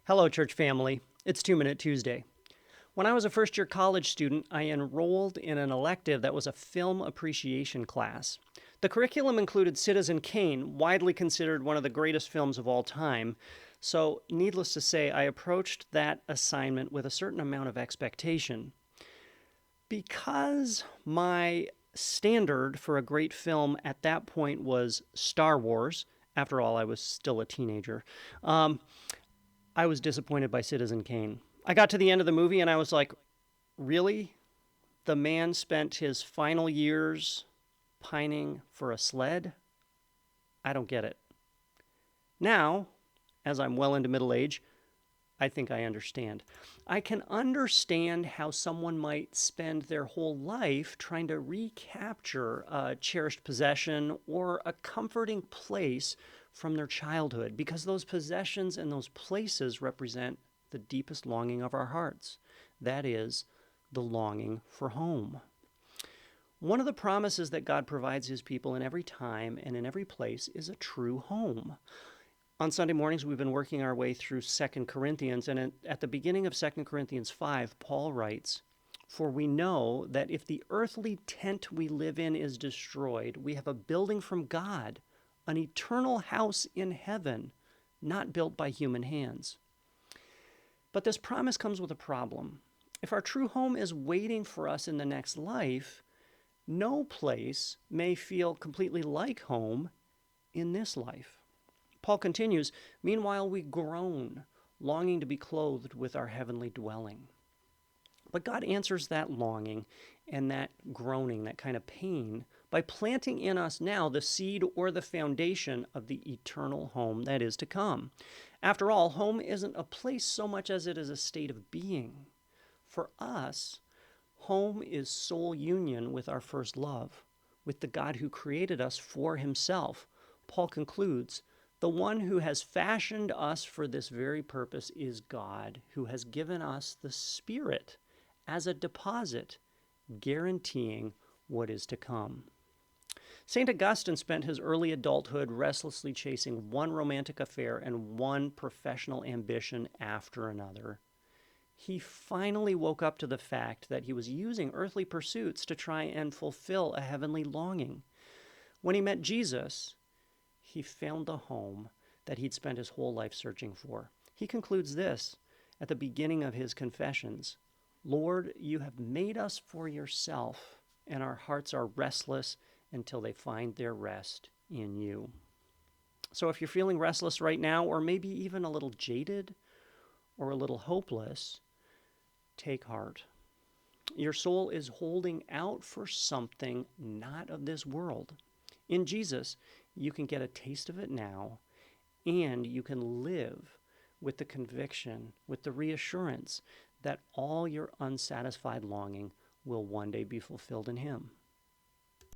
Hello, church family. It's 2 Minute Tuesday. When I was a first year college student, I enrolled in an elective that was a film appreciation class. The curriculum included Citizen Kane, widely considered one of the greatest films of all time. So, needless to say, I approached that assignment with a certain amount of expectation. Because my standard for a great film at that point was Star Wars, after all, I was still a teenager, I was disappointed by Citizen Kane. I got to the end of the movie and I was like, really? The man spent his final years pining for a sled? I don't get it. Now, as I'm well into middle age, I think I understand. I can understand how someone might spend their whole life trying to recapture a cherished possession or a comforting place from their childhood, because those possessions and those places represent the deepest longing of our hearts. That is, the longing for home. One of the promises that God provides his people in every time and in every place is a true home. On Sunday mornings, we've been working our way through 2 Corinthians, and at the beginning of 2 Corinthians 5, Paul writes, "For we know that if the earthly tent we live in is destroyed, we have a building from God, an eternal house in heaven, not built by human hands." But this promise comes with a problem. If our true home is waiting for us in the next life, no place may feel completely like home in this life. Paul continues, "Meanwhile we groan, longing to be clothed with our heavenly dwelling." But God answers that longing and that groaning, that kind of pain, by planting in us now the seed or the foundation of the eternal home that is to come. After all, home isn't a place so much as it is a state of being. For us, home is soul union with our first love, with the God who created us for himself. Paul concludes, "The one who has fashioned us for this very purpose is God, who has given us the Spirit as a deposit, guaranteeing what is to come." St. Augustine spent his early adulthood restlessly chasing one romantic affair and one professional ambition after another. He finally woke up to the fact that he was using earthly pursuits to try and fulfill a heavenly longing. When he met Jesus, he found the home that he'd spent his whole life searching for. He concludes this at the beginning of his Confessions: "Lord, you have made us for yourself, and our hearts are restless until they find their rest in you." So if you're feeling restless right now, or maybe even a little jaded or a little hopeless, take heart. Your soul is holding out for something not of this world. In Jesus, you can get a taste of it now, and you can live with the conviction, with the reassurance that all your unsatisfied longing will one day be fulfilled in him.